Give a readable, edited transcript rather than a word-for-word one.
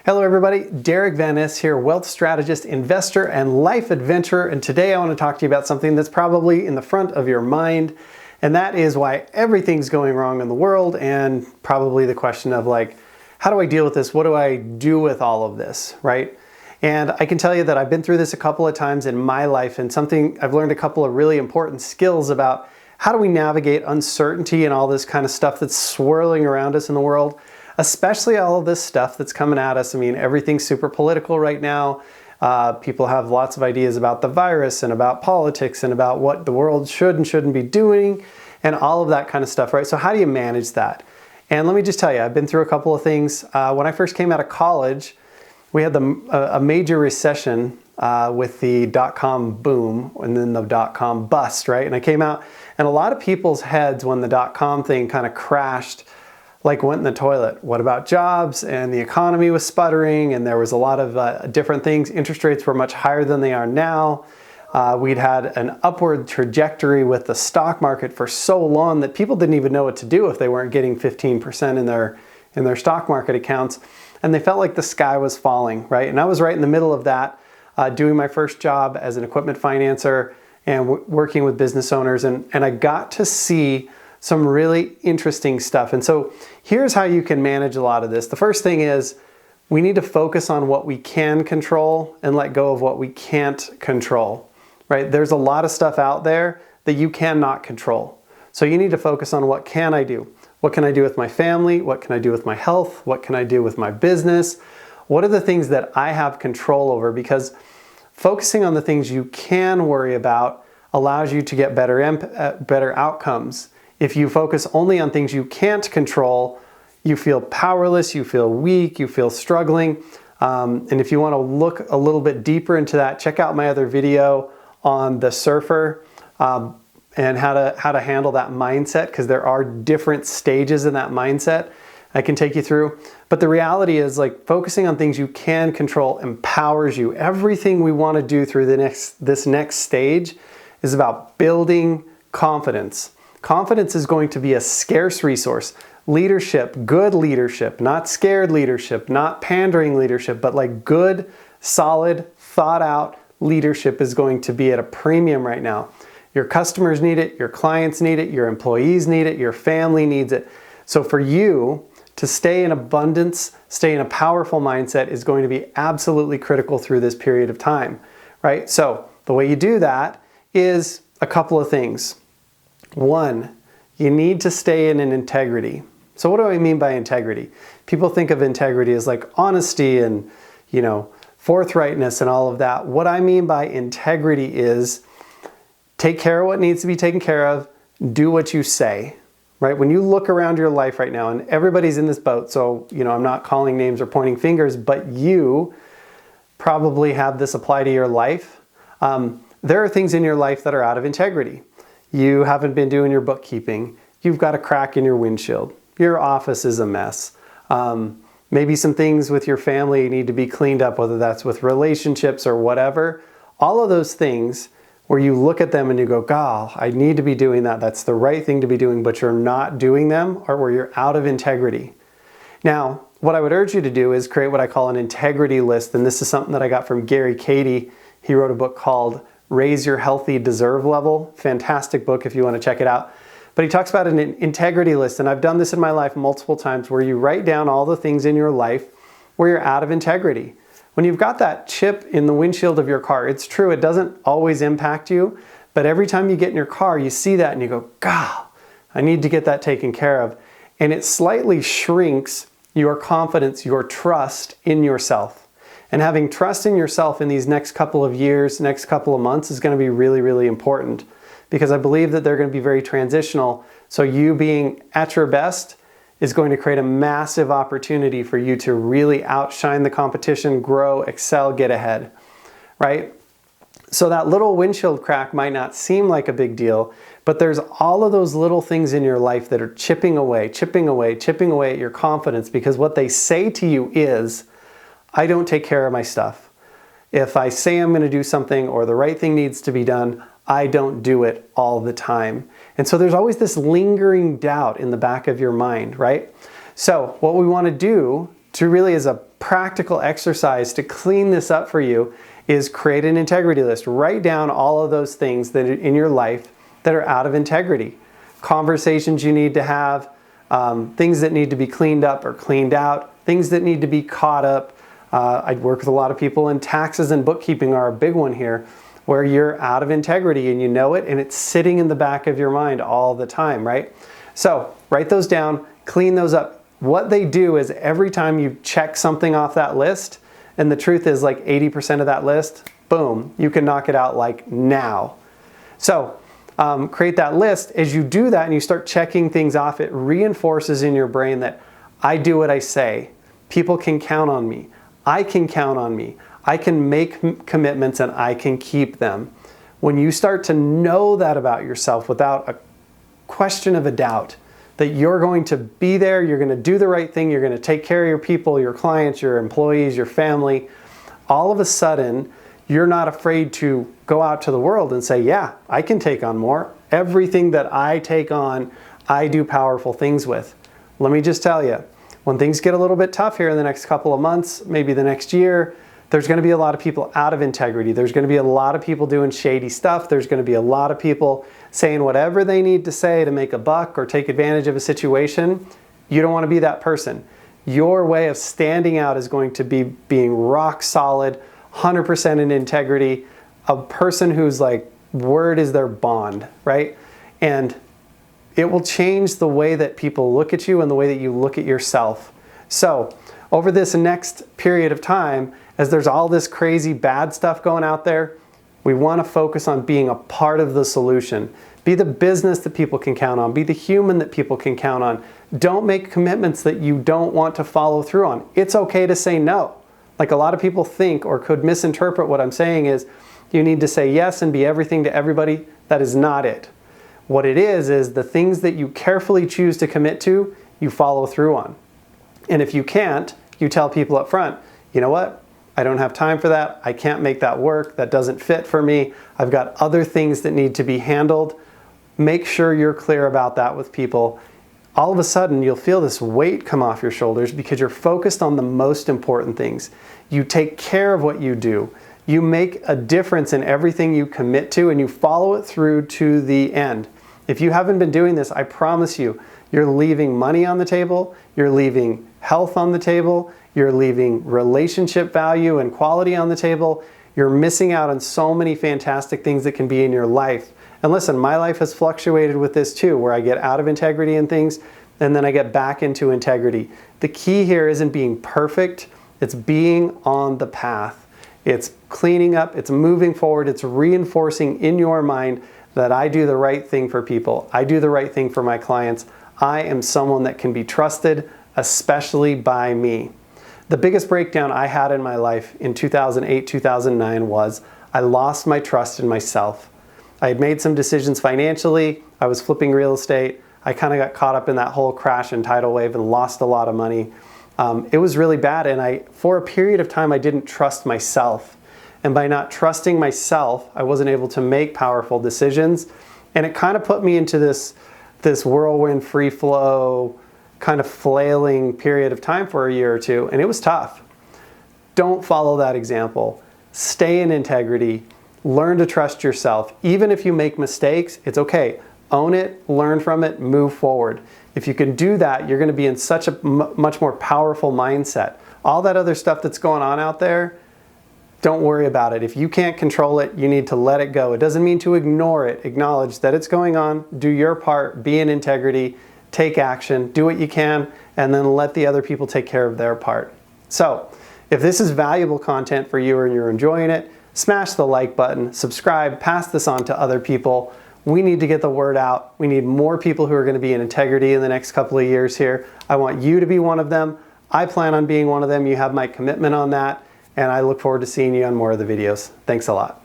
Hello everybody, Derick Van Ness here, wealth strategist, investor, and life adventurer. And today I want to talk to you about something that's probably in the front of your mind, and that is why everything's going wrong in the world, and probably the question of like, how do I deal with this? What do I do with all of this, right? And I can tell you that I've been through this a couple of times in my life, and I've learned a couple of really important skills about how do we navigate uncertainty and all this kind of stuff that's swirling around us in the world. Especially all of this stuff that's coming at us. I mean, everything's super political right now. People have lots of ideas about the virus and about politics and about what the world should and shouldn't be doing and all of that kind of stuff, right? So how do you manage that? And let me just tell you, I've been through a couple of things. When I first came out of college, we had a major recession with the dot-com boom and then the dot-com bust, right? And I came out, and a lot of people's heads when the dot-com thing kind of crashed like went in the toilet. What about jobs? And the economy was sputtering, and there was a lot of different things. Interest rates were much higher than they are now. We'd had an upward trajectory with the stock market for so long that people didn't even know what to do if they weren't getting 15% in their stock market accounts. And they felt like the sky was falling, right? And I was right in the middle of that, doing my first job as an equipment financer and working with business owners. And I got to see some really interesting stuff. And so here's how you can manage a lot of this. The first thing is we need to focus on what we can control and let go of what we can't control, right? There's a lot of stuff out there that you cannot control. So you need to focus on what can I do? What can I do with my family? What can I do with my health? What can I do with my business? What are the things that I have control over? Because focusing on the things you can worry about allows you to get better outcomes. If you focus only on things you can't control, you feel powerless, you feel weak, you feel struggling. And if you want to look a little bit deeper into that, check out my other video on the surfer and how to handle that mindset, because there are different stages in that mindset I can take you through. But the reality is, like, focusing on things you can control empowers you. Everything we want to do through this next stage is about building confidence. Confidence is going to be a scarce resource. Leadership, good leadership, not scared leadership, not pandering leadership, but like good, solid, thought out leadership is going to be at a premium right now. Your customers need it, your clients need it, your employees need it, your family needs it. So for you to stay in abundance, stay in a powerful mindset is going to be absolutely critical through this period of time, right? So the way you do that is a couple of things. One, you need to stay in an integrity. So what do I mean by integrity? People think of integrity as like honesty and, forthrightness and all of that. What I mean by integrity is take care of what needs to be taken care of, do what you say, right? When you look around your life right now, and everybody's in this boat, so, I'm not calling names or pointing fingers, but you probably have this apply to your life. There are things in your life that are out of integrity. You haven't been doing your bookkeeping. You've got a crack in your windshield. Your office is a mess. Maybe some things with your family need to be cleaned up, whether that's with relationships or whatever. All of those things where you look at them and you go, God, I need to be doing that. That's the right thing to be doing, but you're not doing them, or where you're out of integrity. Now, what I would urge you to do is create what I call an integrity list. And this is something that I got from Gary Cady. He wrote a book called Raise Your Healthy Deserve Level. Fantastic book if you want to check it out. But he talks about an integrity list, and I've done this in my life multiple times, where you write down all the things in your life where you're out of integrity. When you've got that chip in the windshield of your car, it's true, it doesn't always impact you, but every time you get in your car, you see that and you go, God, I need to get that taken care of. And it slightly shrinks your confidence, your trust in yourself. And having trust in yourself in these next couple of years, next couple of months is going to be really, really important, because I believe that they're going to be very transitional. So you being at your best is going to create a massive opportunity for you to really outshine the competition, grow, excel, get ahead, right? So that little windshield crack might not seem like a big deal, but there's all of those little things in your life that are chipping away at your confidence, because what they say to you is, I don't take care of my stuff. If I say I'm going to do something or the right thing needs to be done, I don't do it all the time. And so there's always this lingering doubt in the back of your mind, right? So what we want to do to really, as a practical exercise to clean this up for you is create an integrity list. Write down all of those things that are in your life that are out of integrity. Conversations you need to have, things that need to be cleaned up or cleaned out, things that need to be caught up. I work with a lot of people, and taxes and bookkeeping are a big one here, where you're out of integrity and you know it, and it's sitting in the back of your mind all the time, right? So write those down, clean those up. What they do is every time you check something off that list, and the truth is like 80% of that list, boom, you can knock it out like now. So create that list. As you do that and you start checking things off, it reinforces in your brain that I do what I say. People can count on me. I can count on me. I can make commitments and I can keep them. When you start to know that about yourself without a question of a doubt, that you're going to be there, you're going to do the right thing, you're going to take care of your people, your clients, your employees, your family, all of a sudden, you're not afraid to go out to the world and say, yeah, I can take on more. Everything that I take on, I do powerful things with. Let me just tell you, when things get a little bit tough here in the next couple of months, maybe the next year, there's going to be a lot of people out of integrity. There's going to be a lot of people doing shady stuff. There's going to be a lot of people saying whatever they need to say to make a buck or take advantage of a situation. You don't want to be that person. Your way of standing out is going to be being rock solid, 100% in integrity, a person who's like, word is their bond, right? And it will change the way that people look at you and the way that you look at yourself. So over this next period of time, as there's all this crazy bad stuff going out there, we want to focus on being a part of the solution. Be the business that people can count on. Be the human that people can count on. Don't make commitments that you don't want to follow through on. It's okay to say no. Like a lot of people think or could misinterpret what I'm saying is you need to say yes and be everything to everybody. That is not it. What it is the things that you carefully choose to commit to, you follow through on. And if you can't, you tell people up front, you know what? I don't have time for that. I can't make that work. That doesn't fit for me. I've got other things that need to be handled. Make sure you're clear about that with people. All of a sudden, you'll feel this weight come off your shoulders because you're focused on the most important things. You take care of what you do. You make a difference in everything you commit to, and you follow it through to the end. If you haven't been doing this, I promise you, you're leaving money on the table, you're leaving health on the table, you're leaving relationship value and quality on the table. You're missing out on so many fantastic things that can be in your life. And listen, my life has fluctuated with this too, where I get out of integrity in things and then I get back into integrity. The key here isn't being perfect, it's being on the path. It's cleaning up, it's moving forward, it's reinforcing in your mind that I do the right thing for people. I do the right thing for my clients. I am someone that can be trusted, especially by me. The biggest breakdown I had in my life in 2008, 2009 was I lost my trust in myself. I had made some decisions financially. I was flipping real estate. I kind of got caught up in that whole crash and tidal wave and lost a lot of money. It was really bad, and for a period of time, I didn't trust myself. And by not trusting myself, I wasn't able to make powerful decisions. And it kind of put me into this whirlwind, free flow, kind of flailing period of time for a year or two, and it was tough. Don't follow that example. Stay in integrity. Learn to trust yourself. Even if you make mistakes, it's okay. Own it, learn from it, move forward. If you can do that, you're going to be in such a much more powerful mindset. All that other stuff that's going on out there, don't worry about it. If you can't control it, you need to let it go. It doesn't mean to ignore it. Acknowledge that it's going on. Do your part. Be in integrity. Take action. Do what you can, and then let the other people take care of their part. So, if this is valuable content for you and you're enjoying it, smash the like button, subscribe, pass this on to other people. We need to get the word out. We need more people who are going to be in integrity in the next couple of years here. I want you to be one of them. I plan on being one of them. You have my commitment on that, and I look forward to seeing you on more of the videos. Thanks a lot.